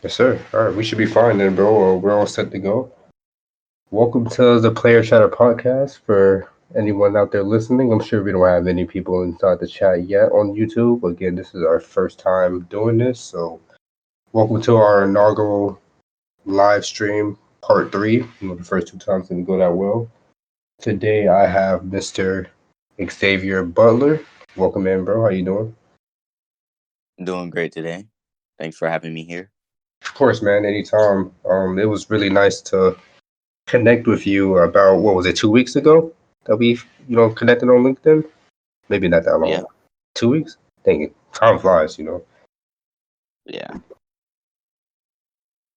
Yes, sir. All right, we should be fine then, bro. We're all set to go. Welcome to the Player Chatter podcast. For anyone out there listening, I'm sure we don't have any people inside the chat yet on YouTube. Again, this is our first time doing this, so welcome to our inaugural live stream, part three. The first two times didn't go that well. Today, I have Mr. Xavier Butler. Welcome in, bro. How you doing? Doing great today. Thanks for having me here. Of course, man. Anytime. It was really nice to connect with you about what was it 2 weeks ago that we connected on LinkedIn. Maybe not that Yeah, long. 2 weeks. Dang it, time flies. yeah.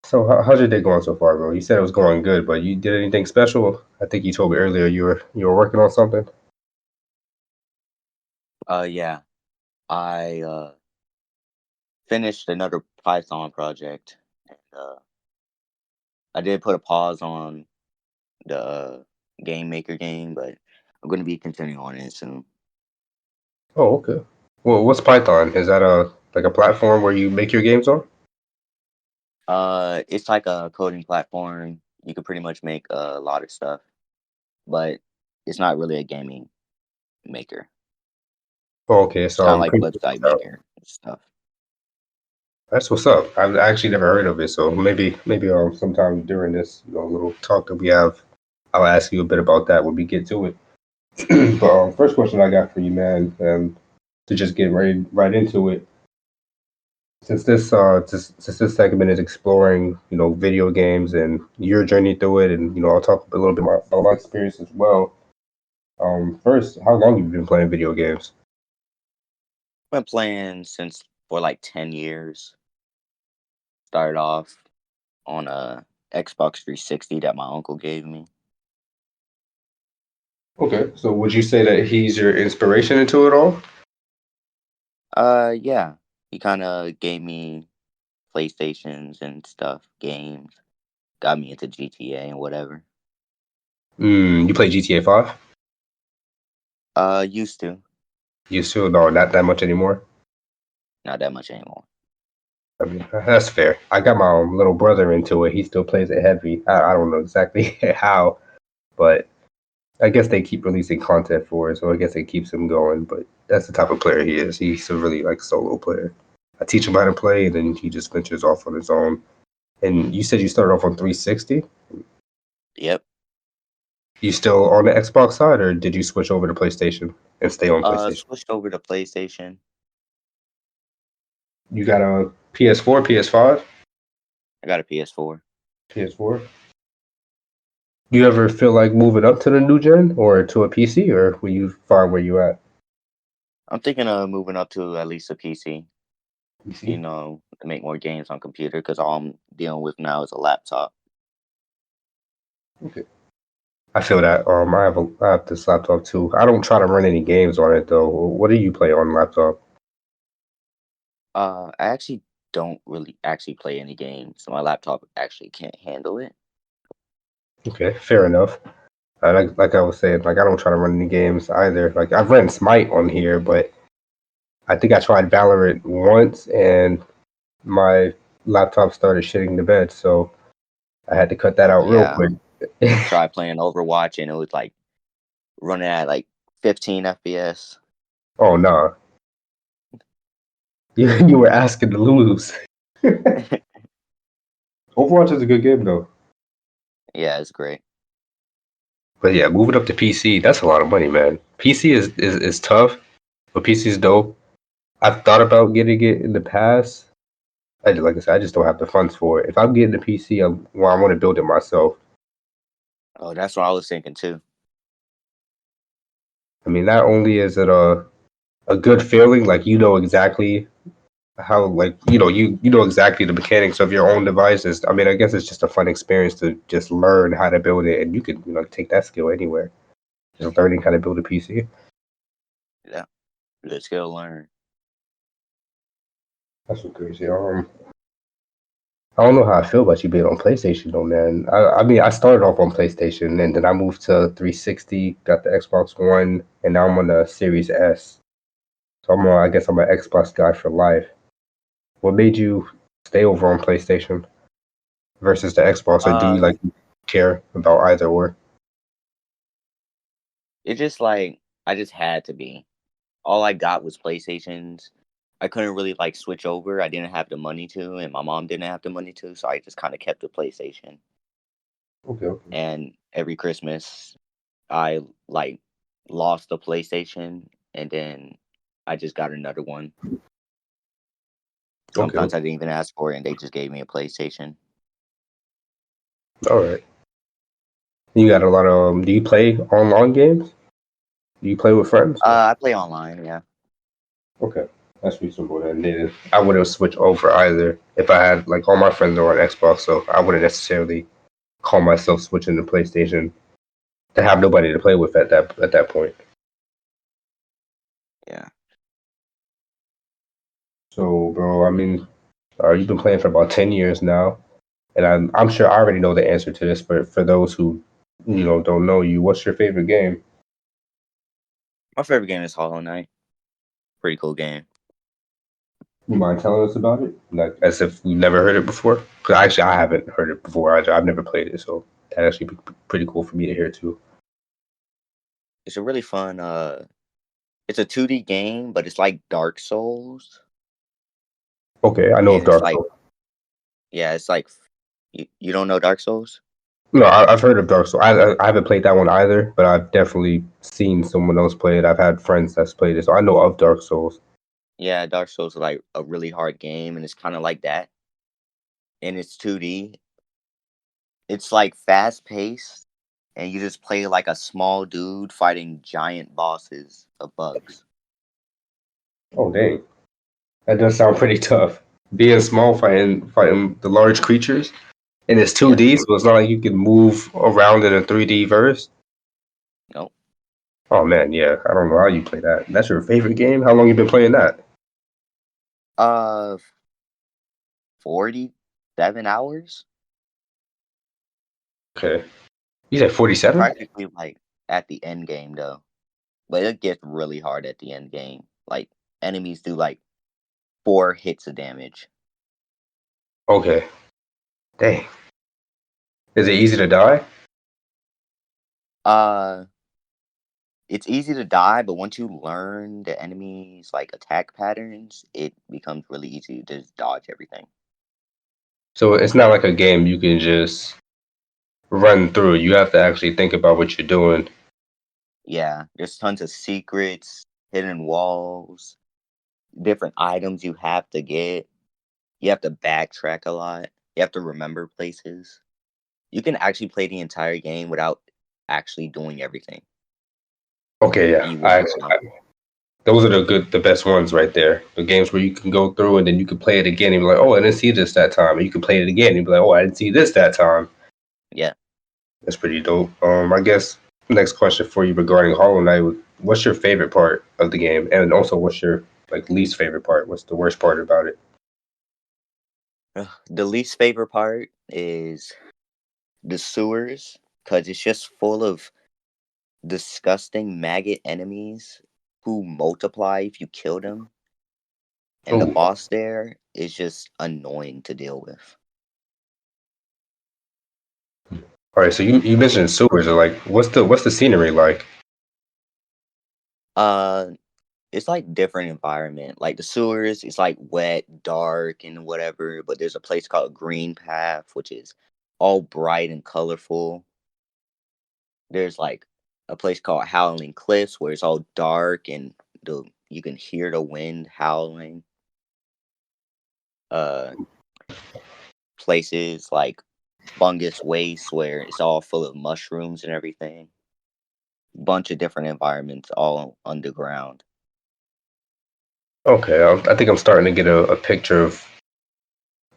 So how's your day going so far, bro? You said it was going good, but you did anything special? I think you told me earlier you were working on something. Yeah. I finished another Python project, and I did put a pause on the Game Maker game, but I'm going to be continuing on it soon. Oh, okay. Well, what's Python? Is that a platform where you make your games on? It's like a coding platform. You can pretty much make a lot of stuff, but it's not really a gaming maker. Oh, okay. It's So kind of like pretty website cool. maker and stuff. That's what's up. I've actually never heard of it, so maybe sometime during this little talk that we have, I'll ask you a bit about that when we get to it. But first question I got for you, man, to just get right into it. Since this segment is exploring video games and your journey through it, and I'll talk a little bit more about my experience as well. First, how long have you been playing video games? I've been playing since for like 10 years. Started off on a Xbox 360 that my uncle gave me. Okay, so would you say that he's your inspiration into it all? Yeah, he kind of gave me PlayStations and stuff, games, got me into GTA and whatever. You play GTA 5? Used to, You still no, not that much anymore. not that much anymore. I mean, that's fair. I got my little brother into it. He still plays it heavy. I don't know exactly how, but I guess they keep releasing content for it, so I guess it keeps him going. But that's the type of player he is. He's a really like solo player. I teach him how to play, and then he just ventures off on his own. And you said you started off on 360. Yep. You still on the Xbox side, or did you switch over to PlayStation and stay on PlayStation? Switched over to PlayStation. You got a PS4, PS5, I got a PS4. PS4. Do you ever feel like moving up to the new gen or to a PC, or will you find where you at? I'm thinking of moving up to at least a PC, PC. to make more games on computer because all I'm dealing with now is a laptop. Okay. I feel that. I have this laptop too. I don't try to run any games on it though. What do you play on laptop? I actually don't really actually play any games. So my laptop actually can't handle it. Okay, fair enough. Like I was saying, like I don't try to run any games either. Like I've ran Smite on here, but I think I tried Valorant once and my laptop started shitting the bed, so I had to cut that out real Yeah, quick. I tried playing Overwatch and it was like running at like 15 FPS. Oh no, you were asking to lose. Overwatch is a good game though. Yeah, it's great. But yeah, moving up to PC, that's a lot of money, man. PC is tough, but PC is dope. I've thought about getting it in the past. Like I said, I just don't have the funds for it. If I'm getting a PC, I want to build it myself. Oh, that's what I was thinking too. I mean, not only is it a good feeling, like you know exactly how, like you know exactly the mechanics of your own devices. I mean, I guess it's just a fun experience to just learn how to build it, and you can take that skill anywhere. Just learning how to build a PC. Yeah, good skill to learn. That's what crazy. I don't know how I feel about you being on PlayStation though, man. I mean, I started off on PlayStation and then I moved to 360, got the Xbox One, and now I'm on the Series S. So I guess I'm an Xbox guy for life. What made you stay over on PlayStation versus the Xbox, or do you Uh, like care about either or? it just like I just had to be. All I got was PlayStations. I couldn't really like switch over. I didn't have the money to, and my mom didn't have the money to, so I just kind of kept the PlayStation. Okay, okay, And every Christmas, I like lost the PlayStation, and then I just got another one. okay, Sometimes I okay. didn't even ask for it, and they just gave me a PlayStation. All right. You got a lot of. Do you play online games? Do you play with friends? I play online, yeah. Okay, that's reasonable. Then I wouldn't switch over either if I had like all my friends are on Xbox, so I wouldn't necessarily call myself switching to PlayStation to have nobody to play with at that point. Yeah. So, bro, I mean, you've been playing for about 10 years now, and I'm sure I already know the answer to this, but for those who don't know you, what's your favorite game? My favorite game is Hollow Knight. Pretty cool game. You mind telling us about it? Like as if we've never heard it before? Because actually, I haven't heard it before. I've never played it, so that actually be pretty cool for me to hear too. It's a really fun. It's a 2D game, but it's like Dark Souls, Okay, I know of and it's Dark like Souls. yeah, it's like you don't know Dark Souls? No, I've heard of Dark Souls. I haven't played that one either, but I've definitely seen someone else play it. I've had friends that's played it, so I know of Dark Souls. Yeah, Dark Souls is like a really hard game, and it's kind of like that. And it's 2D. It's like fast paced, and you just play like a small dude fighting giant bosses of bugs. Oh dang, that does sound pretty tough. Being small, fighting the large creatures, and it's Yeah. 2D, so it's not like you can move around in a 3D verse. Nope. Oh man, yeah, I don't know how you play that. That's your favorite game? How long you been playing that? Uh, 47 hours. Okay, you said I'm 47. practically like at the end game though, but it gets really hard at the end game. Like enemies do like 4 hits of damage. Okay, dang. Is it easy to die? Uh, it's easy to die, but once you learn the enemy's like attack patterns, it becomes really easy to just dodge everything. So it's not like a game you can just run through. You have to actually think about what you're doing. Yeah, there's tons of secrets, hidden walls, different items you have to get. You have to backtrack a lot. You have to remember places. You can actually play the entire game without actually doing everything, Okay, and yeah, you wouldn't even know. those are the best ones right there. The games where you can go through and then you can play it again and be like, oh, I didn't see this that time. And you can play it again and be like, oh, I didn't see this that time. Yeah. That's pretty dope. I guess next question for you regarding Hollow Knight: what's your favorite part of the game, and also what's your like least favorite part? What's the worst part about it? The least favorite part is the sewers, because it's just full of disgusting maggot enemies who multiply if you kill them. And the Oh, boss there is just annoying to deal with. all right. So you mentioned sewers. Are like, what's the scenery like? Uh, it's like different environment. Like the sewers, it's like wet, dark, and whatever. But there's a place called Green Path, which is all bright and colorful. There's like a place called Howling Cliffs, where it's all dark and you can hear the wind howling. Uh, Places like Fungus Waste, where it's all full of mushrooms and everything. Bunch of different environments all underground. Okay, I think I'm starting to get a picture of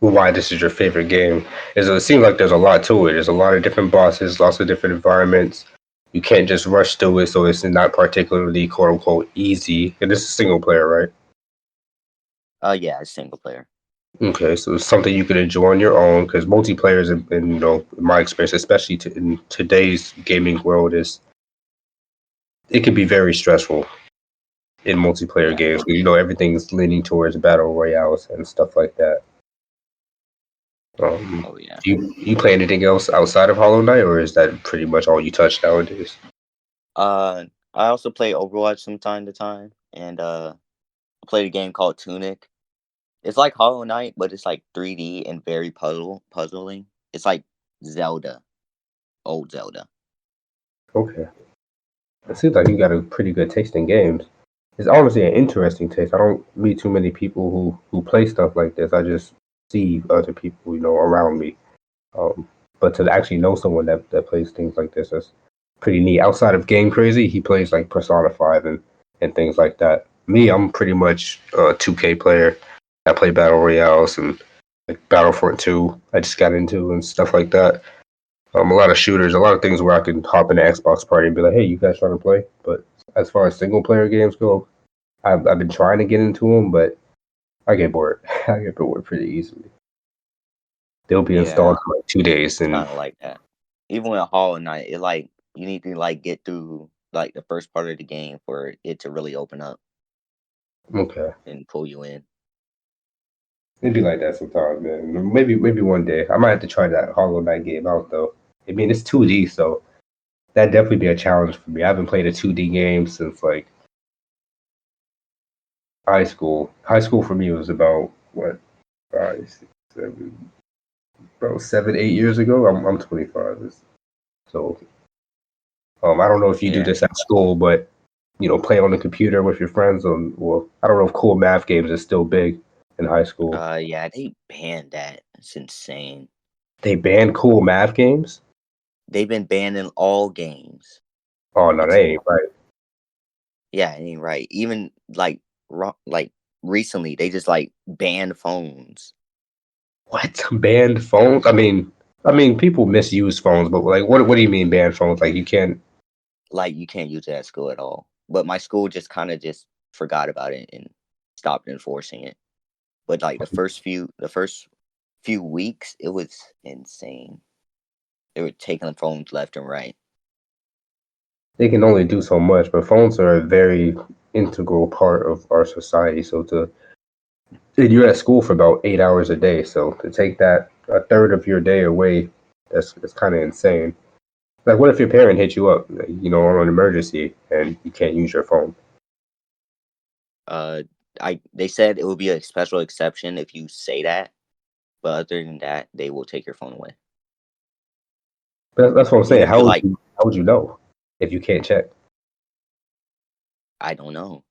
why this is your favorite game. It seems like there's a lot to it. There's a lot of different bosses, lots of different environments. You can't just rush through it, so it's not particularly quote unquote easy. And this is single player, right? Yeah, it's single player. Okay, so it's something you can enjoy on your own because multiplayer is, in in my experience, especially in today's gaming world, is it can be very stressful in multiplayer Yeah. games. Everything's leaning towards battle royales and stuff like that. Oh yeah. You play anything else outside of Hollow Knight, or is that pretty much all you touch nowadays? I also play Overwatch from time to time, and I played a game called Tunic. It's like Hollow Knight, but it's like 3D and very puzzling. It's like Zelda, old Zelda. Okay, it seems like you got a pretty good taste in games. It's honestly an interesting taste. I don't meet too many people who play stuff like this. I just see other people, around me. Um, but to actually know someone that plays things like this, that's pretty neat. Outside of Game Crazy, he plays like Persona 5 and things like that. Me, I'm pretty much a 2K player. I play Battle Royales and like Battlefront 2, I just got into and stuff like that. A lot of shooters, a lot of things where I can hop in the Xbox party and be like, hey, you guys trying to play? But as far as single player games go, I've been trying to get into them, but I get bored. I get bored pretty easily. They'll be installed Yeah, in like 2 days, it's and kind of like that. Even with Hollow Knight, it like you need to like get through like the first part of the game for it to really open up okay. and pull you in. It'd be like that sometimes, man. Maybe one day. I might have to try that Hollow Knight game out though. I mean, it's 2D, so that'd definitely be a challenge for me. I haven't played a 2D game since like high school. High school for me was about what, 5, 6, 7, about 7, 8 years ago. I'm 25, so I don't know if you do Yeah. this at school, but playing on the computer with your friends on. Well, I don't know if cool math games is still big in high school. Yeah, they banned that. It's insane. They banned cool math games. They've been banning all games. Oh no, that It's ain't right. Yeah, it ain't right. Even like recently, they just like banned phones. What? Banned phones? I mean, people misuse phones, but like, what do you mean banned phones? Like, you can't. Like you can't use it at school at all. But my school just kind of just forgot about it and stopped enforcing it. But like the first few weeks, it was insane. They were taking phones left and right. They can only do so much, but phones are a very integral part of our society. So and you're at school for about 8 hours a day, so to take that a third of your day away, that's kind of insane. Like, what if your parent hit you up, on an emergency, and you can't use your phone? Uh, they said it would be a special exception if you say that, but other than that, they will take your phone away. But that's what I'm saying. Even if you like, How would you know if you can't check? I don't know.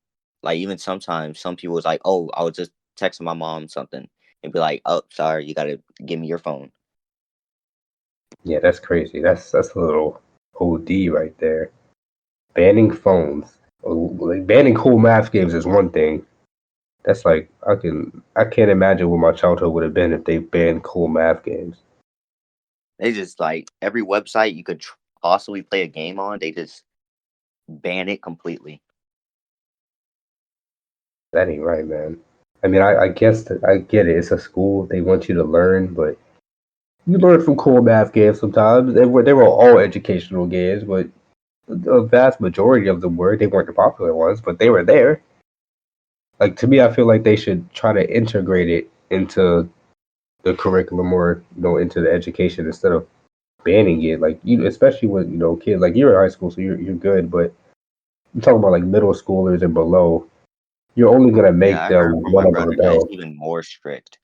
Like even sometimes some people was like, "Oh, I was just texting my mom something," and be like, "Oh, sorry, you gotta give me your phone." Yeah, that's crazy. That's a little OD right there. Banning phones, like banning cool math games is one thing. That's like I can't imagine what my childhood would have been if they banned cool math games. They just like every website you could possibly play a game on, they just ban it completely. That ain't right, man. I mean, I guess that I get it. It's a school; they want you to learn, but you learn from cool math games sometimes. They were all educational games, but the vast majority of them were. They weren't the popular ones, but they were there. Like, to me, I feel like they should try to integrate it into the curriculum or into the education instead of banning it. Like, especially with kids, like you're in high school, so you're good, but you're talking about like middle schoolers and below. You're only gonna Yeah, make I heard them from my want to brother that it's rebel. even more strict.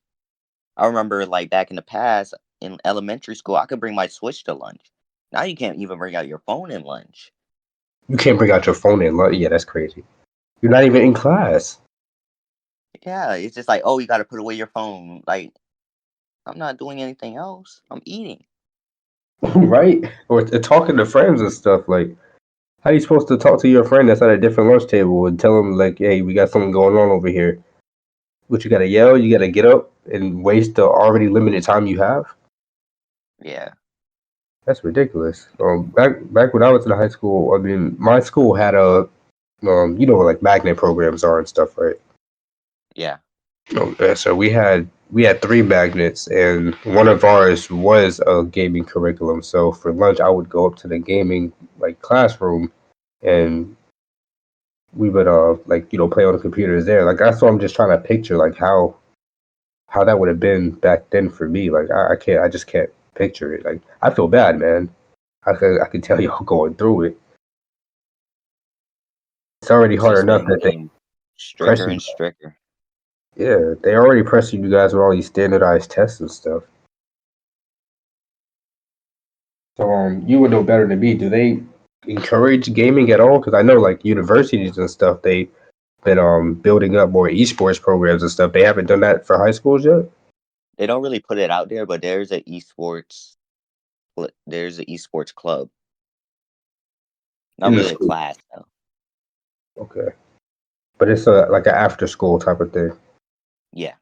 I remember like back in the past in elementary school, I could bring my Switch to lunch. Now you can't even bring out your phone in lunch. You can't bring out your phone and yeah, that's crazy. You're not even in class. Yeah, it's just like, oh, you got to put away your phone. Like, I'm not doing anything else. I'm eating. Right? Or talking to friends and stuff. Like, how you supposed to talk to your friend that's at a different lunch table and tell them like, hey, we got something going on over here? But you gotta yell, you gotta get up and waste the already limited time you have. Yeah, That's ridiculous. Back when I was in high school, I mean, my school had a what like magnet programs are and stuff, right? yeah. So we had 3 magnets, and one of ours was a gaming curriculum. So for lunch, I would go up to the gaming like classroom, and we would like play on the computers there. Like that's what I'm just trying to picture, like how how that would have been back then for me. Like I can't, I just can't picture it. Like I feel bad, man. I could tell y'all going through it. It's already It's hard just enough been that they getting stricter press you. and stricter. Yeah, they already pressing you guys with all these standardized tests and stuff. So you would know better than me. Do they encourage gaming at all? Because I know like universities and stuff, they've been building up more esports programs and stuff. They haven't done that for high schools yet. They don't really put it out there, but there's an esports club. Not In the really a school. class though. Okay, but it's a like an after school type of thing. Yeah.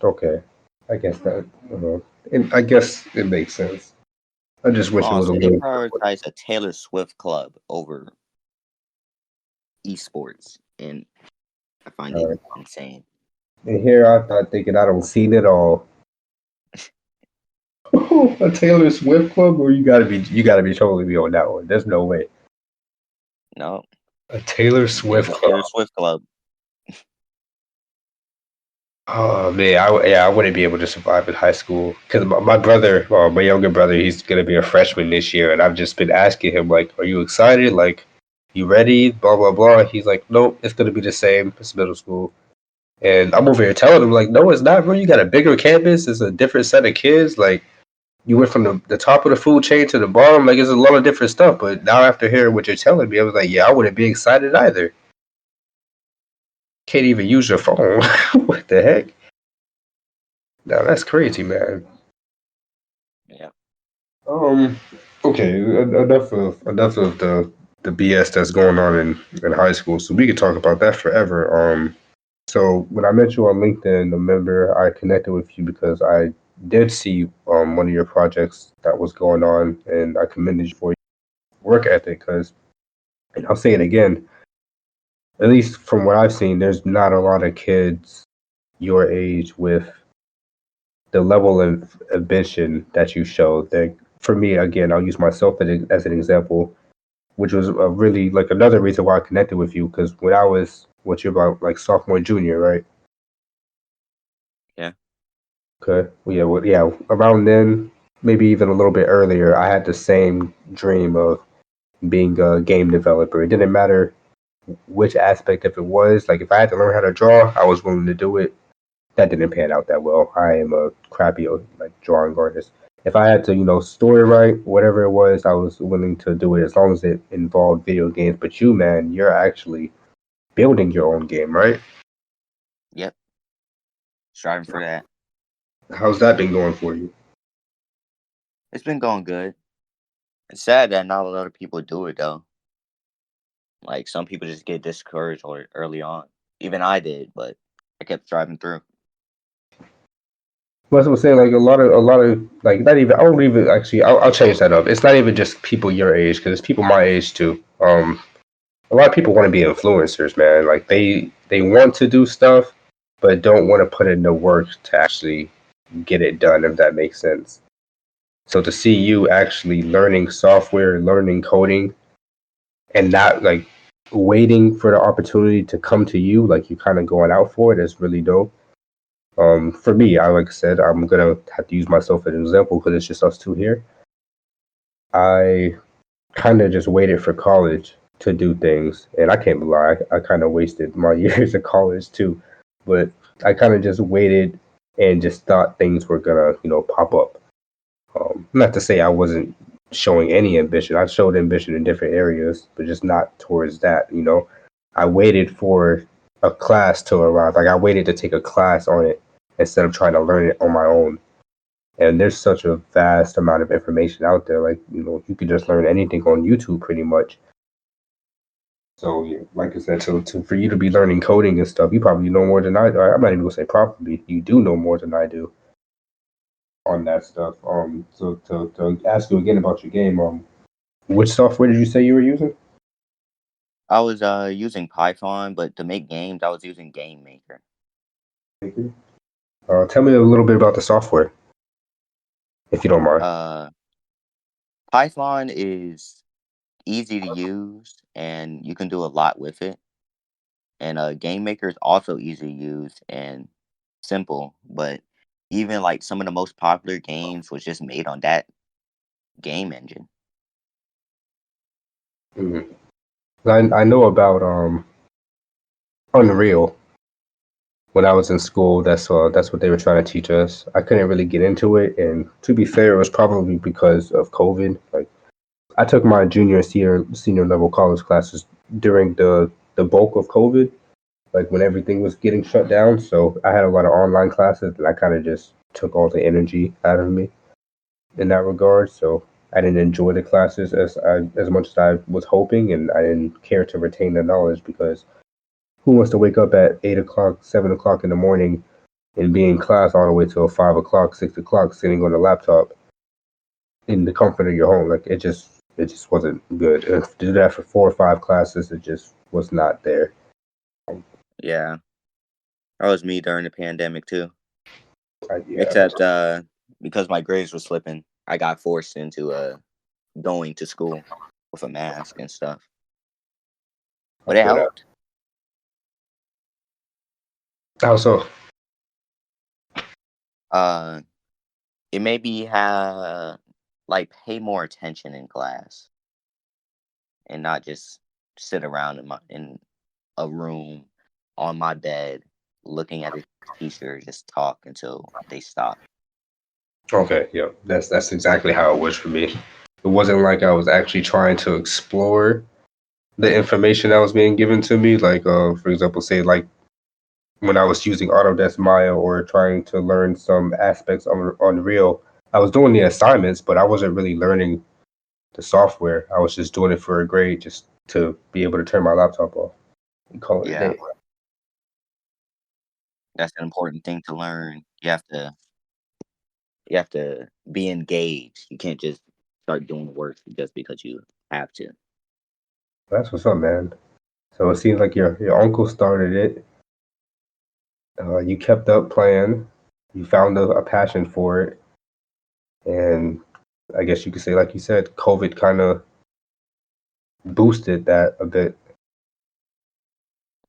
Okay, I guess that. And I guess it makes sense. I just wish it was a Also, they little. prioritize a Taylor Swift club over esports, and I find it Uh, insane. and here I thought thinking I don't see it all. A Taylor Swift club, or you gotta be totally be on that one. There's no way. No, A Taylor there's Swift a club. Taylor Swift club. Oh man, I wouldn't be able to survive in high school because my brother, my younger brother, he's gonna be a freshman this year, and I've just been asking him like, "Are you excited? Like, you ready?" Blah blah blah. He's like, "Nope, it's gonna be the same. It's middle school." And I'm over here telling him like, "No, it's not, bro. You got a bigger campus. It's a different set of kids. Like, you went from the top of the food chain to the bottom. Like, it's a lot of different stuff." But now after hearing what you're telling me, I was like, "Yeah, I wouldn't be excited either. Can't even use your phone. What the heck?" Now that's crazy, man. Yeah. Um. Okay. Enough of the BS that's going on in high school. So we could talk about that forever. So when I met you on LinkedIn, remember I connected with you because I did see one of your projects that was going on, and I commended you for your work ethic. Because, and I'll say it again, at least from what I've seen, there's not a lot of kids your age with the level of ambition that you showed. That for me, again, I'll use myself as an example, which was a really like another reason why I connected with you because when I was what you're about like sophomore junior, right? Yeah. Okay, yeah, around then, maybe even a little bit earlier, I had the same dream of being a game developer. It didn't matter which aspect of it was. Like if I had to learn how to draw, I was willing to do it. That didn't pan out that well. I am a crappy like drawing artist. If I had to, story write, whatever it was, I was willing to do it as long as it involved video games. But you, man, you're actually building your own game, right? Yep. Striving for that. How's that been going for you? It's been going good. It's sad that not a lot of people do it though. Like some people just get discouraged early on. Even I did, but I kept driving through. That's what I'm saying. Like a lot of like not even. I don't even actually. I'll change that up. It's not even just people your age because it's people my age too. A lot of people want to be influencers, man. Like they want to do stuff, but don't want to put in the work to actually get it done. If that makes sense. So to see you actually learning software, learning coding, and not like waiting for the opportunity to come to you, like you're kind of going out for it, is really dope. For me, I like I said, I'm gonna have to use myself as an example because it's just us two here. I kind of just waited for college to do things, and I can't lie, I kind of wasted my years of college too. But I kind of just waited and just thought things were gonna, pop up. Not to say I wasn't showing any ambition. I showed ambition in different areas, but just not towards that. I waited for a class to arrive. Like I waited to take a class on it instead of trying to learn it on my own. And there's such a vast amount of information out there. Like you could just learn anything on YouTube pretty much. So yeah, like I said, for you to be learning coding and stuff, you probably know more than I do. I'm not even gonna say probably. You do know more than I do on that stuff. So to ask you again about your game, which software did you say you were using? I was using Python, but to make games, I was using Game Maker. Tell me a little bit about the software, if you don't mind. Uh, Python is easy to use, and you can do a lot with it. And Game Maker is also easy to use, and simple, but even like some of the most popular games was just made on that game engine. Mhm. I know about Unreal when I was in school. That's what they were trying to teach us. I couldn't really get into it, and to be fair, it was probably because of COVID. Like I took my junior and senior level college classes during the bulk of COVID, like when everything was getting shut down. So I had a lot of online classes, and I kind of just took all the energy out of me in that regard. So I didn't enjoy the classes as much as I was hoping, and I didn't care to retain the knowledge because who wants to wake up at 8 o'clock, 7 o'clock in the morning and be in class all the way till 5 o'clock, 6 o'clock, sitting on a laptop in the comfort of your home? Like it just wasn't good. If to do that for 4 or 5 classes, it just was not there. Yeah, that was me during the pandemic too. Yeah, Except because my grades were slipping, I got forced into going to school with a mask and stuff. I But it feel that. helped. How so? Uh, it made me have like pay more attention in class and not just sit around in a room on my bed looking at a teacher just talk until they stop. Okay, yeah, that's exactly how it was for me. It wasn't like I was actually trying to explore the information that was being given to me. Like, for example, say like when I was using Autodesk Maya or trying to learn some aspects on Unreal, I was doing the assignments, but I wasn't really learning the software. I was just doing it for a grade, just to be able to turn my laptop off and call it a Yeah, day. that's an important thing to learn. You have to be engaged. You can't just start doing work just because you have to. That's what's up, man. So it seems like your uncle started it. You kept up playing. You found a passion for it, and I guess you could say, like you said, COVID kind of boosted that a bit.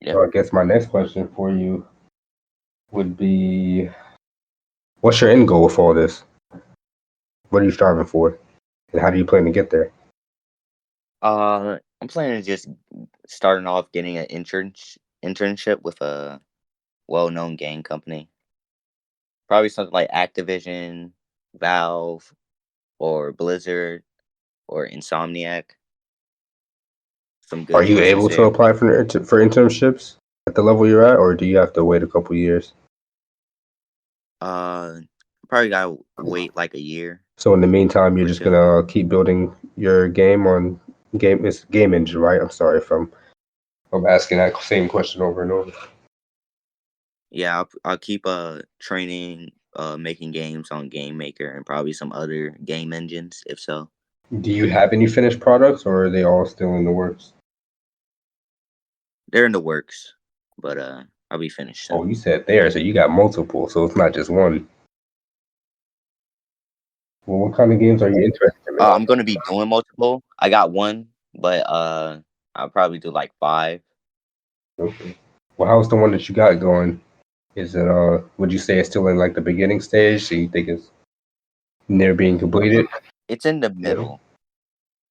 Yep. So I guess my next question for you would be, what's your end goal with all this? What are you striving for, and how do you plan to get there? I'm planning to just starting off getting an internship with a well-known game company. Probably something like Activision, Valve, or Blizzard, or Insomniac. Some Are good you choices able to there. apply for internships at the level you're at, or do you have to wait a couple years? Uh, Probably gotta wait like a year So in the meantime, you're or just two. gonna keep building your game on it's game engine, right? I'm sorry if I'm asking that same question over and over. Yeah, I'll keep training, making games on Game Maker and probably some other game engines if so. Do you have any finished products, or are they all still in the works? They're in the works, but I'll be finished Oh, soon. you said there, so you got multiple, so it's not just one. Well, what kind of games are you interested in making? I'm gonna be doing multiple. I got one, but I'll probably do like five. Okay. Well, how's the one that you got going? Is it would you say it's still in like the beginning stage? So you think it's near being completed? It's in the Yeah. middle.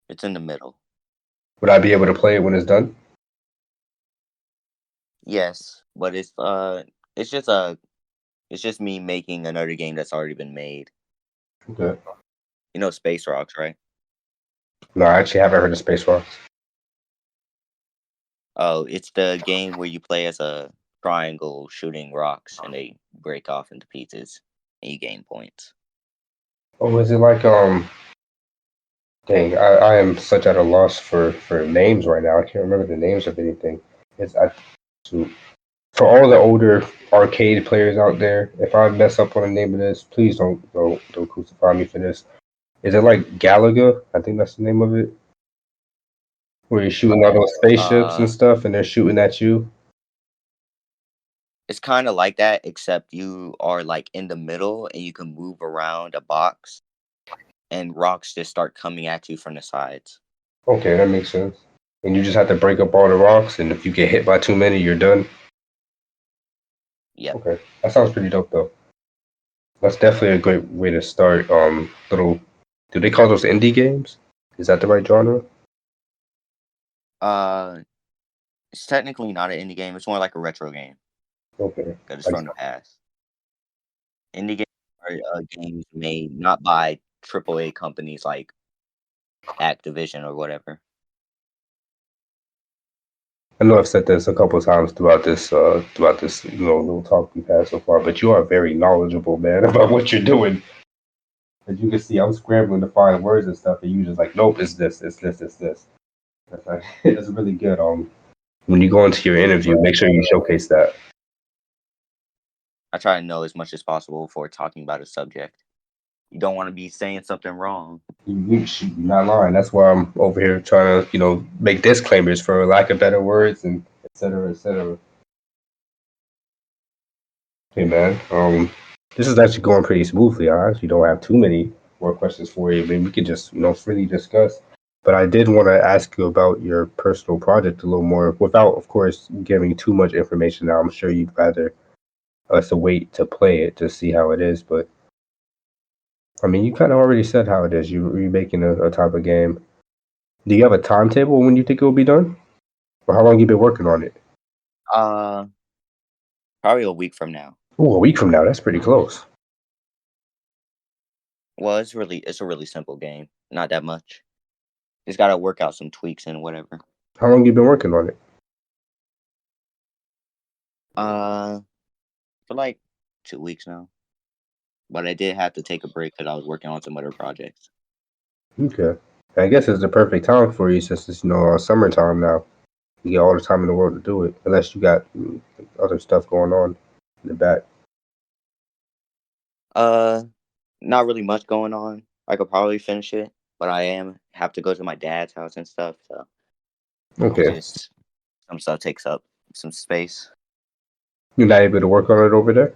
It's in the middle. Would I be able to play it when it's done? Yes, but it's just a it's just me making another game that's already been made. Okay. You know Space Rocks, right? No, I actually haven't heard of Space Rocks. Oh, it's the game where you play as a triangle shooting rocks and they break off into pieces and you gain points. Oh, is it like dang, I am such at a loss for names right now. I can't remember the names of anything. It's I so for all the older arcade players out there, if I mess up on the name of this, please don't crucify me for this. Is it like Galaga? I think that's the name of it. Where you're shooting all those spaceships Uh and stuff, and they're shooting at you. it's kind of like that except you are like in the middle and you can move around a box and rocks just start coming at you from the sides. Okay, that makes sense. And you just have to break up all the rocks, and if you get hit by too many, you're done. Yep. Okay, that sounds pretty dope though. That's definitely a great way to start. Little, do they call those indie games? Is that the right genre? Uh, it's technically not an indie game. It's more like a retro game Okay. because it's Like, from the past. Indie games are games made not by AAA companies like Activision or whatever. I know I've said this a couple of times throughout this little talk we've had so far, but you are very knowledgeable, man, about what you're doing. As you can see, I'm scrambling to find words and stuff, and you just like, nope, it's this, it's this, it's this. That's like, it's really good. When you go into your interview, make sure you showcase that. I try to know as much as possible before talking about a subject. You don't want to be saying something wrong. You're not lying. That's why I'm over here trying to, make disclaimers for lack of better words and et cetera, et cetera. Hey, man. This is actually going pretty smoothly. I actually don't have too many more questions for you. I mean, we could just, freely discuss. But I did want to ask you about your personal project a little more without, of course, giving too much information. Now, I'm sure you'd rather us wait to play it to see how it is. But, I mean, you kind of already said how it is. You're making a type of game. Do you have a timetable when you think it will be done? Or how long you been working on it? Uh, Probably a week from now. Oh, a week from now. That's pretty close. Well, it's a really simple game. Not that much. Just gotta work out some tweaks and whatever. How long you been working on it? Uh, for like 2 weeks now. But I did have to take a break because I was working on some other projects. Okay. I guess it's the perfect time for you since it's summertime now. You get all the time in the world to do it, unless you got other stuff going on in the back. Uh, Not really much going on. I could probably finish it, but have to go to my dad's house and stuff. So it's Okay. just some stuff takes up some space. You're not able to work on it over there?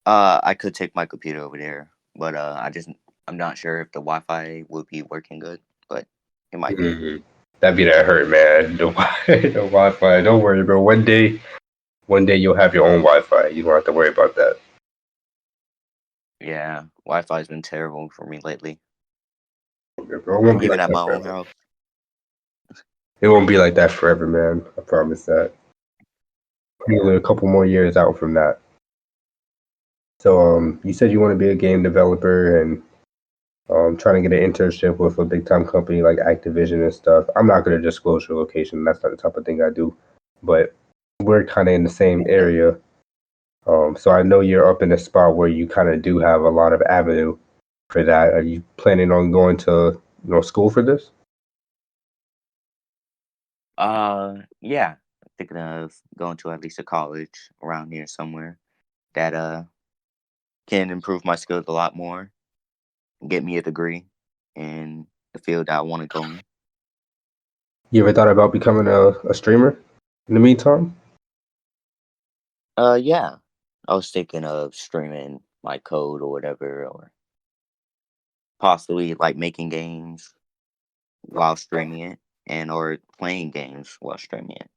I could take my computer over there, but I'm not sure if the Wi-Fi would be working good, but it might be. That'd be that hurt, man. The Wi-Fi. Don't worry, bro. One day you'll have your own Wi-Fi. You don't have to worry about that. Yeah, Wi-Fi's been terrible for me lately, Okay, bro. It won't be even like at that my own forever. house. It won't be like that forever, man. I promise that. Probably a couple more years out from that. So, you said you want to be a game developer and trying to get an internship with a big time company like Activision and stuff. I'm not going to disclose your location. That's not the type of thing I do. But we're kind of in the same area. So I know you're up in a spot where you kind of do have a lot of avenue for that. Are you planning on going to school for this? Yeah, thinking of going to at least a college around here somewhere that can improve my skills a lot more, get me a degree in the field that I want to go in. You ever thought about becoming a streamer in the meantime? Yeah, I was thinking of streaming my code or whatever, or possibly like making games while streaming it, and or playing games while streaming it.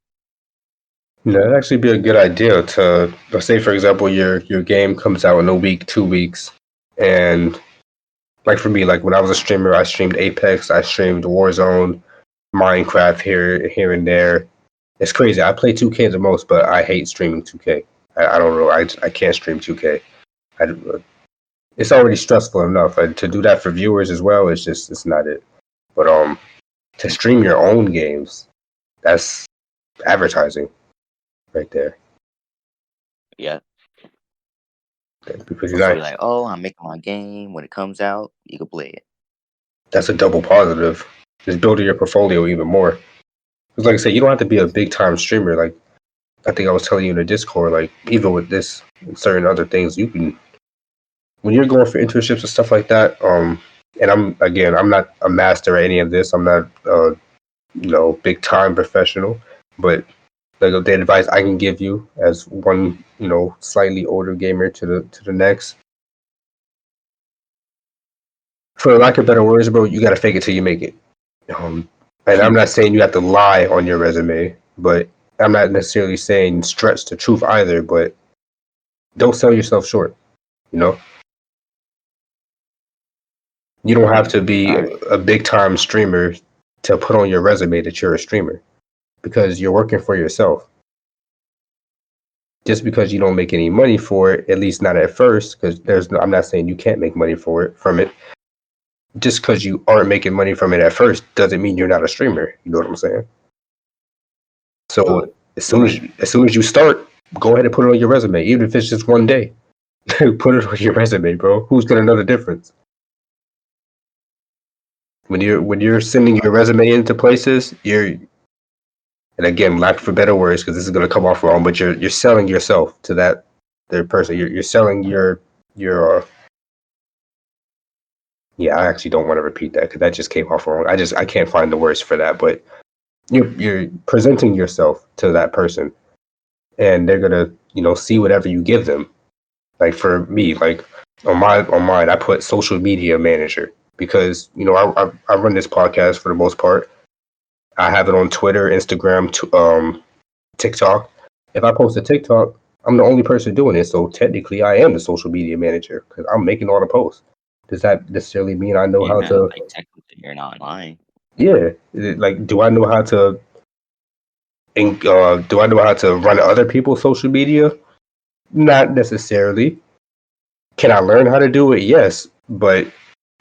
That'd actually be a good idea to, let's say, for example, your game comes out in a week, 2 weeks, and like for me, like when I was a streamer, I streamed Apex, I streamed Warzone, Minecraft here and there. It's crazy. I play 2K the most, but I hate streaming 2K. I don't know. I can't stream 2K. It's already stressful enough. To do that for viewers as well, it's not it. But to stream your own games, that's advertising right there. Yeah, Because you're folks will not. be like, "Oh, I'm making my game. When it comes out, you can play it." That's a double positive. Just building your portfolio even more. Because like I said, you don't have to be a big time streamer. Like I think I was telling you in the Discord, like even with this and certain other things, you can when you're going for internships and stuff like that. And I'm not a master at any of this. I'm not big time professional, but like the advice I can give you as one slightly older gamer to the next, for lack of better words, bro, you gotta fake it till you make it. Um, and I'm not saying you have to lie on your resume, but I'm not necessarily saying stretch the truth either, but don't sell yourself short. You know, you don't have to be All right. a big time streamer to put on your resume that you're a streamer because you're working for yourself. Just because you don't make any money for it, at least not at first, because I'm not saying you can't make money from it. Just because you aren't making money from it at first doesn't mean you're not a streamer. You know what I'm saying? Oh, So yeah. as soon as you start, go ahead and put it on your resume, even if it's just one day. Put it on your resume, bro. Who's gonna know the difference? When you're sending your resume into places, and again, lack for better words, because this is gonna come off wrong, but you're selling yourself to that their person. You're selling your yeah. I actually don't want to repeat that because that just came off wrong. I can't find the words for that, but you're presenting yourself to that person, and they're gonna see whatever you give them. Like for me, like on mine, I put social media manager because I run this podcast for the most part. I have it on Twitter, Instagram, TikTok. If I post a TikTok, I'm the only person doing it, so technically I am the social media manager because I'm making all the posts. Does that necessarily mean I know how Yeah, to? like technically you're not lying. Yeah, like do I know how to? Do I know how to run other people's social media? Not necessarily. Can I learn how to do it? Yes, but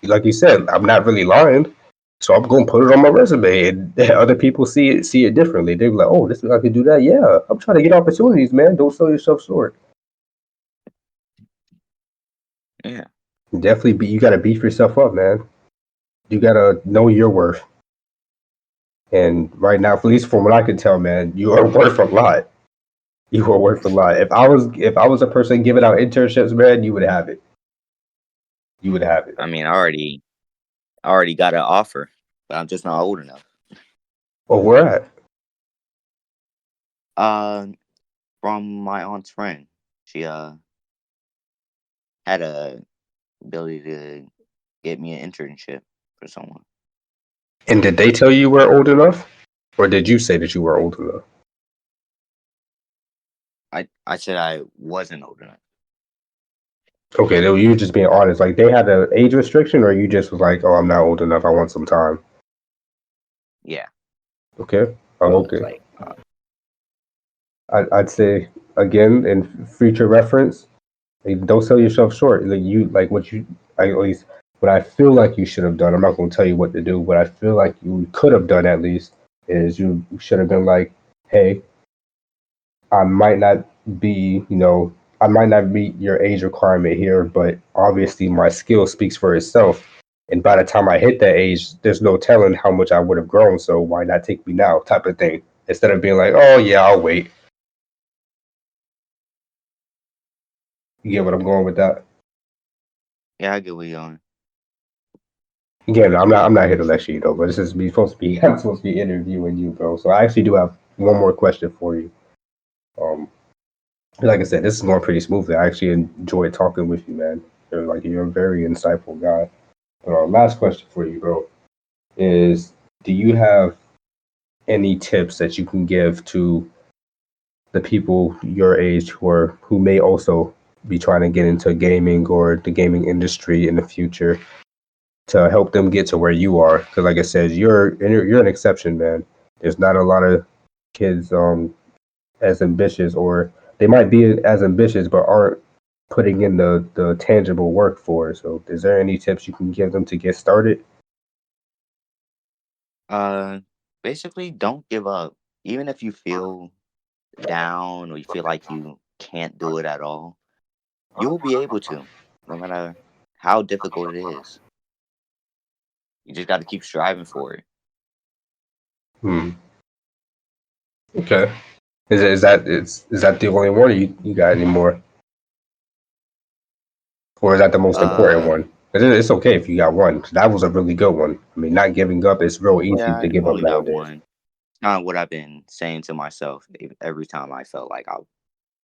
like you said, I'm not really lying. So I'm gonna put it on my resume, and other people see it differently. They're like, "Oh, this I could do that." Yeah, I'm trying to get opportunities, man. Don't sell yourself short. Yeah. Definitely, you gotta beef yourself up, man. You gotta know your worth. And right now, at least from what I can tell, man, you are worth a lot. You are worth a lot. If I was a person giving out internships, man, you would have it. You would have it. I mean, I already got an offer, but I'm just not old enough. Oh, where at? Uh, from my aunt's friend. She had a ability to get me an internship for someone. And did they tell you were old enough, or did you say that you were old enough? I said I wasn't old enough. Okay, you were just being honest. Like they had an age restriction, or you just was like, "Oh, I'm not old enough. I want some time." Yeah, Okay. Oh, I was okay. like, I'd say again in future reference, like, don't sell yourself short. Like at least what I feel like you should have done. I'm not going to tell you what to do. What I feel like you could have done at least is you should have been like, "Hey, I might not be, I might not meet your age requirement here, but obviously my skill speaks for itself. And by the time I hit that age, there's no telling how much I would have grown. So why not take me now?" Type of thing. Instead of being like, "Oh yeah, I'll wait." You get what I'm going with that? yeah, I get where you're going. Again, I'm not here to lecture you though, but this is me supposed to be I'm supposed to be interviewing you, bro. So I actually do have one more question for you. Um, like I said, this is going pretty smoothly. I actually enjoyed talking with you, man. You're a very insightful guy. But our last question for you, bro, is do you have any tips that you can give to the people your age who may also be trying to get into gaming or the gaming industry in the future to help them get to where you are? Because like I said, you're an exception, man. There's not a lot of kids as ambitious, or they might be as ambitious but aren't putting in the tangible work for it. So is there any tips you can give them to get started? Uh, basically, don't give up. Even if you feel down or you feel like you can't do it at all, you will be able to, no matter how difficult it is. You just got to keep striving for it. Hmm. Okay. Is that the only one, or you got any more? Or is that the most important Uh, one? It's okay if you got one. That was a really good one. I mean, not giving up is real easy yeah, to I give up only got nowadays. one. It's not what I've been saying to myself every time I felt like I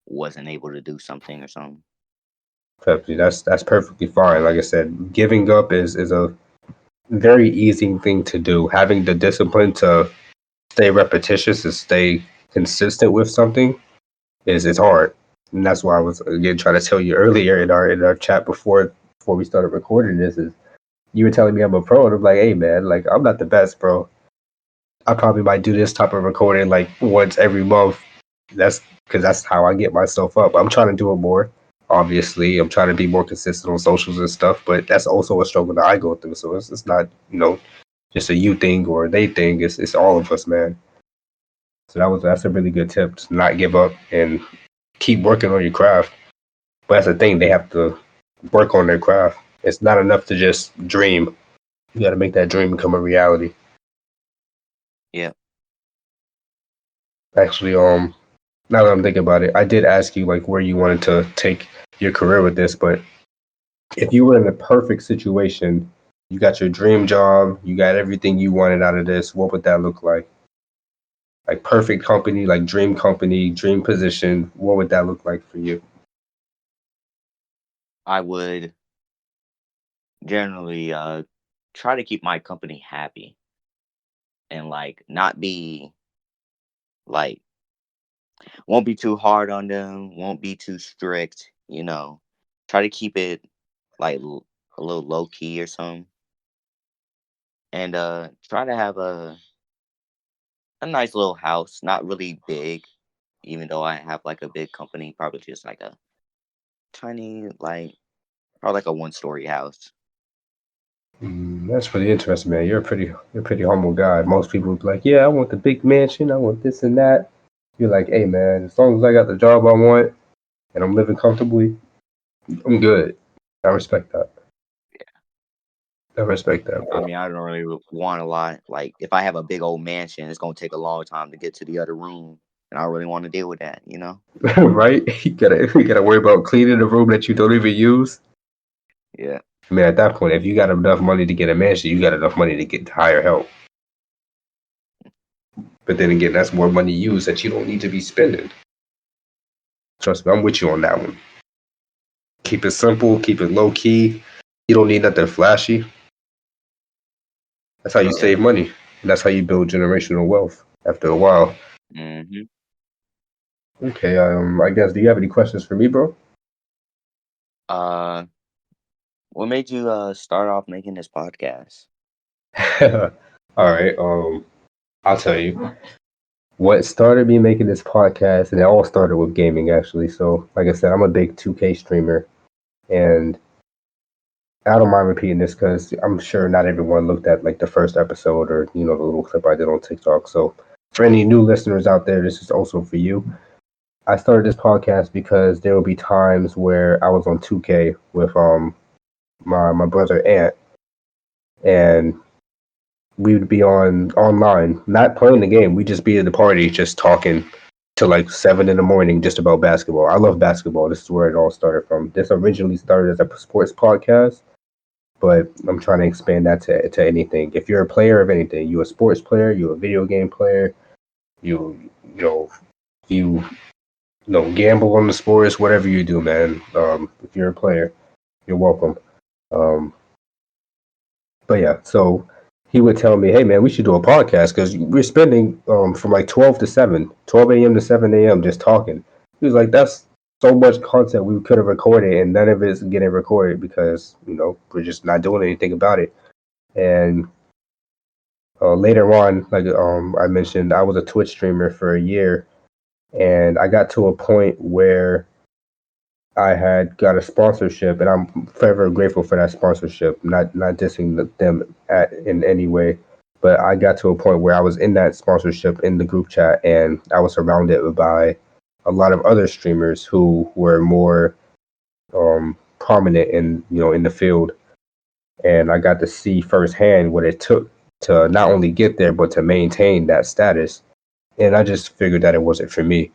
wasn't able to do something or something. Perfectly. That's perfectly fine. Like I said, giving up is a very easy thing to do. Having the discipline to stay repetitious and stay consistent with something is it's hard. And that's why I was again trying to tell you earlier in our chat before we started recording this is you were telling me I'm a pro and I'm like, hey man, like I'm not the best, bro. I probably might do this type of recording like once every month. That's because that's how I get myself up. I'm trying to do it more. Obviously, I'm trying to be more consistent on socials and stuff, but that's also a struggle that I go through. So it's not, just a you thing or a they thing. It's all of us, man. So that's a really good tip to not give up and keep working on your craft. But that's the thing, they have to work on their craft. It's not enough to just dream. You got to make that dream become a reality. Yeah. Actually, now that I'm thinking about it, I did ask you like where you wanted to take your career with this, but if you were in a perfect situation, you got your dream job, you got everything you wanted out of this, what would that look like? Like perfect company, dream position, what would that look like for you? I would generally try to keep my company happy and like not be like won't be too hard on them, won't be too strict, you know. Try to keep it like a little low key or something. And try to have a nice little house, not really big, even though I have like a big company, probably just like a tiny like probably like a 1-story house. That's pretty interesting, man. You're a pretty humble guy. Most people would be like, yeah, I want the big mansion, I want this and that. You're like, hey man, as long as I got the job I want and I'm living comfortably, I'm good. I respect that. I respect that, I bro. mean, I don't really want a lot. Like, if I have a big old mansion, it's gonna take a long time to get to the other room, and I don't really want to deal with that, you know? Right? You gotta worry about cleaning the room that you don't even use. Yeah, I mean, at that point, if you got enough money to get a mansion, you got enough money to get to hire help. But then again, that's more money used that you don't need to be spending. Trust me, I'm with you on that one. Keep it simple, keep it low key. You don't need nothing flashy. That's how you yeah. save money. And that's how you build generational wealth after a while. Hmm. Okay, I guess do you have any questions for me, bro? Uh, what made you start off making this podcast? All right, I'll tell you. What started me making this podcast, and it all started with gaming actually. So, like I said, I'm a big 2K streamer, and I don't mind repeating this because I'm sure not everyone looked at like the first episode or the little clip I did on TikTok. So, for any new listeners out there, this is also for you. I started this podcast because there will be times where I was on 2K with my brother Ant, and we would be on online, not playing the game. We'd just be at the party, just talking till like 7 in the morning, just about basketball. I love basketball. This is where it all started from. This originally started as a sports podcast, but I'm trying to expand that to anything. If you're a player of anything, you a sports player, you a video game player, you you know you gamble on the sports, whatever you do, man. If you're a player, you're welcome. Um, but yeah, so he would tell me, hey man, we should do a podcast because we're spending from like 12 a.m. to 7 a.m. just talking. He was like, that's so much content we could have recorded, and none of it's getting recorded because we're just not doing anything about it. And later on, like I mentioned, I was a Twitch streamer for a year, and I got to a point where I had got a sponsorship, and I'm forever grateful for that sponsorship. Not dissing them in any way, but I got to a point where I was in that sponsorship in the group chat, and I was surrounded by a lot of other streamers who were more prominent in the field, and I got to see firsthand what it took to not only get there but to maintain that status. And I just figured that it wasn't for me.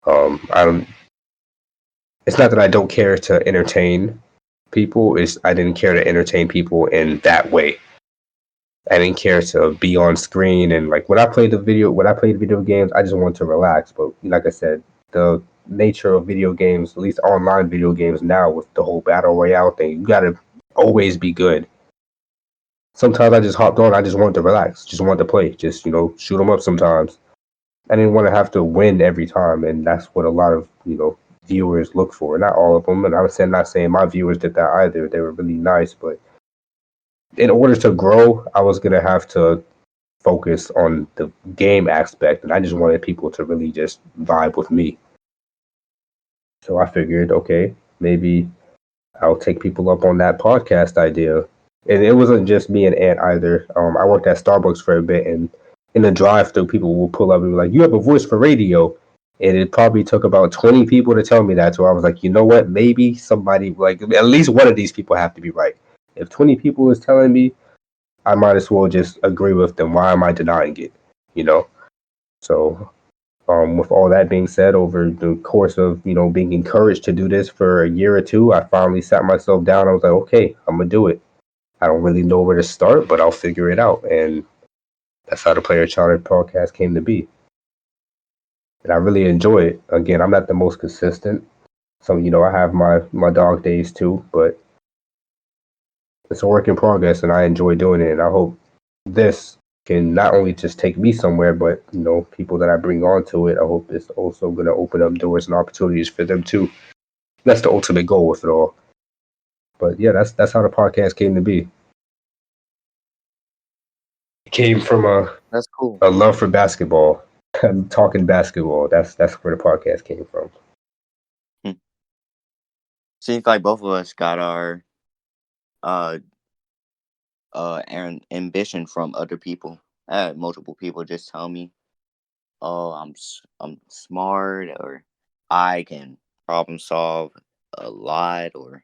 I don't. It's not that I don't care to entertain people. Is I didn't care to entertain people in that way. I didn't care to be on screen and like when I played video games, I just wanted to relax. But like I said, the nature of video games, at least online video games now with the whole battle royale thing, you gotta always be good. Sometimes I just hopped on, I just wanted to relax, just wanted to play, just shoot them up sometimes. I didn't want to have to win every time, and that's what a lot of viewers look for. Not all of them, and I was not saying my viewers did that either. They were really nice, but in order to grow, I was gonna have to focus on the game aspect, and I just wanted people to really just vibe with me. So I figured, okay, maybe I'll take people up on that podcast idea. And it wasn't just me and Ant either. I worked at Starbucks for a bit, and in the drive-through, people will pull up and be like, "You have a voice for radio." And it probably took about 20 people to tell me that. So I was like, you know what? Maybe somebody, like, at least one of these people have to be right. If 20 people is telling me, I might as well just agree with them. Why am I denying it? You know? So with all that being said, over the course of being encouraged to do this for a year or two, I finally sat myself down. I was like, okay, I'm gonna do it. I don't really know where to start, but I'll figure it out. And that's how the Player Charter podcast came to be. And I really enjoy it. Again, I'm not the most consistent, so I have my dog days too, but it's a work in progress, and I enjoy doing it. And I hope this can not only just take me somewhere, but people that I bring onto it, I hope it's also going to open up doors and opportunities for them too. That's the ultimate goal with it all. But yeah, that's how the podcast came to be. It came from That's cool. a love for basketball. Talking basketball. That's where the podcast came from. Seems like both of us got our uh ambition from other people. I had multiple people just tell me, "Oh, I'm smart," or "I can problem solve a lot," or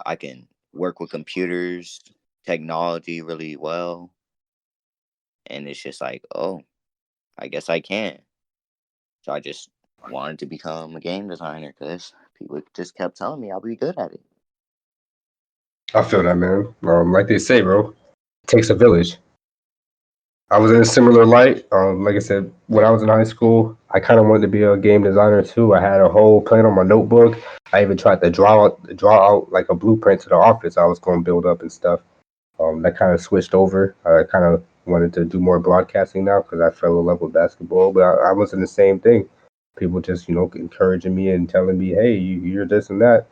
I can work with computers, technology really well. And it's just like, oh, I guess I can. So I just wanted to become a game designer because people just kept telling me I'll be good at it. I feel that, man. Like they say, bro, it takes a village. I was in a similar light. Like I said, when I was in high school, I kind of wanted to be a game designer too. I had a whole plan on my notebook. I even tried to draw out like a blueprint to the office I was going to build up and stuff. That kind of switched over. I kind of wanted to do more broadcasting now because I fell in love with basketball. But I was in the same thing. People just encouraging me and telling me, "Hey, you're this and that."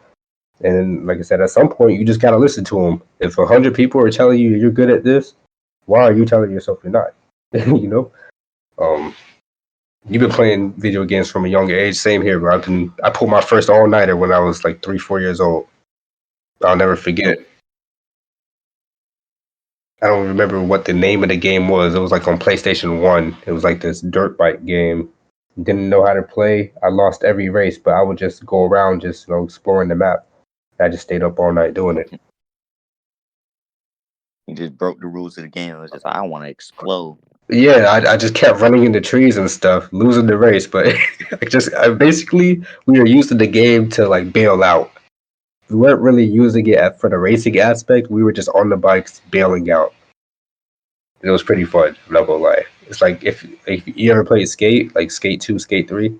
And like I said, at some point, you just gotta listen to them. If 100 people are telling you you're good at this, why are you telling yourself you're not? you know. Um, you've been playing video games from a young age. Same here, bro. I pulled my first all nighter when I was like 3, 4 years old. I'll never forget. I don't remember what the name of the game was. It was like on PlayStation 1. It was like this dirt bike game. Didn't know how to play. I lost every race, but I would just go around just exploring the map. I just stayed up all night doing it. You just broke the rules of the game. It was just, I want to explode. Yeah, I just kept running into trees and stuff, losing the race. But basically we were using the game to like bail out. We weren't really using it for the racing aspect. We were just on the bikes bailing out. It was pretty fun. I'm not gonna lie. It's like if you ever played Skate, like Skate 2, Skate 3.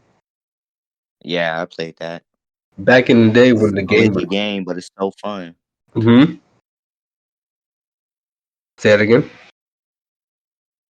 Yeah, I played that. Back in the day when the game was. Glitchy game, but it's so fun. Say that again.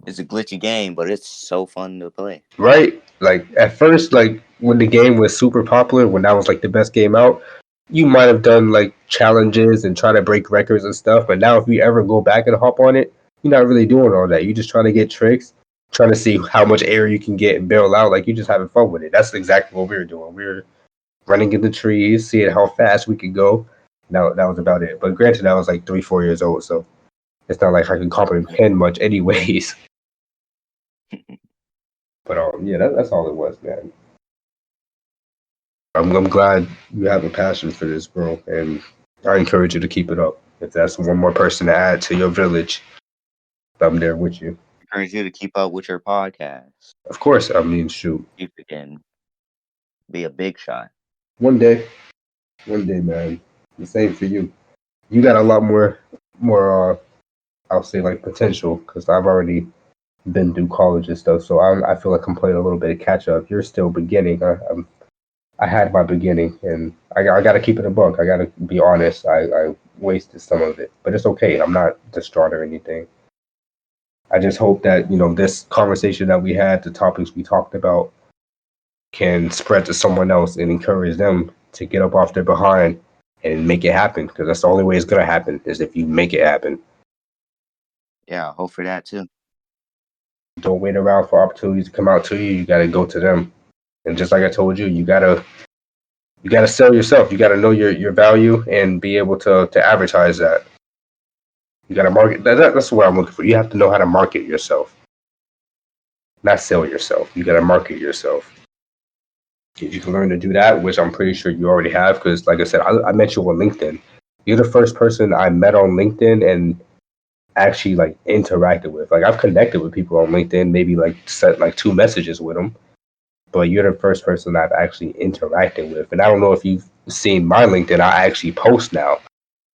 It's a glitchy game, but it's so fun to play. Right? Like at first, like when the game was super popular, when that was like the best game out, you might have done like challenges and try to break records and stuff. But now, if you ever go back and hop on it, you're not really doing all that. You're just trying to get tricks, trying to see how much air you can get and bail out. Like you're just having fun with it. That's exactly what we were doing. We were running in the trees, seeing how fast we could go. That was about it. But granted, I was like 3, 4 years old, so it's not like I can comprehend much, anyways. But yeah, that's all it was, man. I'm glad you have a passion for this, bro, and I encourage you to keep it up. If that's one more person to add to your village, I'm there with you. I encourage you to keep up with your podcast. Of course, I mean, shoot, You can be a big shot. one day, man. The same for you. You got a lot more. I'll say like potential because I've already been through college and stuff, so I feel like I'm playing a little bit of catch up. You're still beginning. I had my beginning, and I got to keep it a buck. I got to be honest. I wasted some of it, but it's okay. I'm not distraught or anything. I just hope that this conversation that we had, the topics we talked about, can spread to someone else and encourage them to get up off their behind and make it happen. Because that's the only way it's gonna happen is if you make it happen. Yeah, I hope for that too. Don't wait around for opportunities to come out to you. You gotta go to them. And just like I told you, you gotta sell yourself. You gotta know your value and be able to advertise that. You gotta market. That's what I'm looking for. You have to know how to market yourself, not sell yourself. You gotta market yourself. If you can learn to do that, which I'm pretty sure you already have, because like I said, I met you on LinkedIn. You're the first person I met on LinkedIn and actually like interacted with. Like I've connected with people on LinkedIn, maybe like sent like 2 messages with them, but you're the first person I've actually interacted with. And I don't know if you've seen my LinkedIn. I actually post now.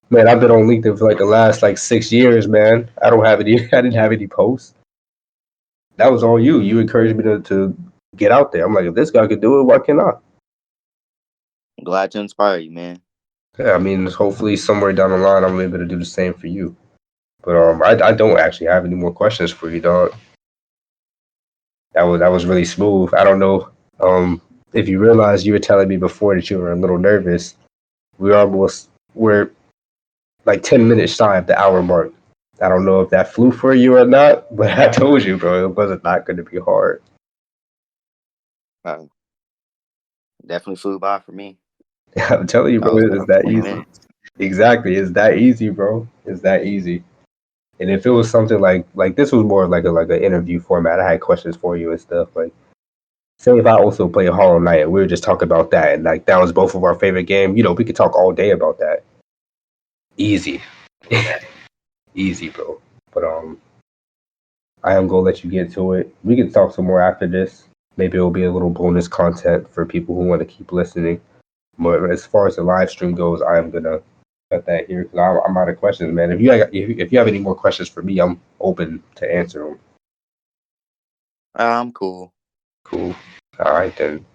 Man, I've been on LinkedIn for like the last like 6 years, man. I don't have any. I didn't have any posts. That was all you. You encouraged me to get out there. I'm like, if this guy could do it, why can't I? I'm glad to inspire you, man. Yeah, I mean, hopefully somewhere down the line I'm able to do the same for you. But I don't actually have any more questions for you, dog. That was really smooth. I don't know if you realized you were telling me before that you were a little nervous. We're like 10 minutes shy of the hour mark. I don't know if that flew for you or not, but I told you, bro, it wasn't not going to be hard. Uh, Definitely flew by for me. I'm telling you, That bro, was it's about that 20 easy. minutes. Exactly, it's that easy, bro. It's that easy. And if it was something like this was more like an interview format, I had questions for you and stuff. Like, say if I also play Hollow Knight and we were just talking about that, and like that was both of our favorite game, we could talk all day about that. Easy, easy, bro. But I am gonna let you get to it. We can talk some more after this. Maybe it'll be a little bonus content for people who want to keep listening. But as far as the live stream goes, I am gonna cut that here because I'm out of questions, man. If you have any more questions for me, I'm open to answer them. I'm cool. Cool. All right then.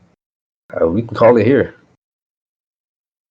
We can call it here.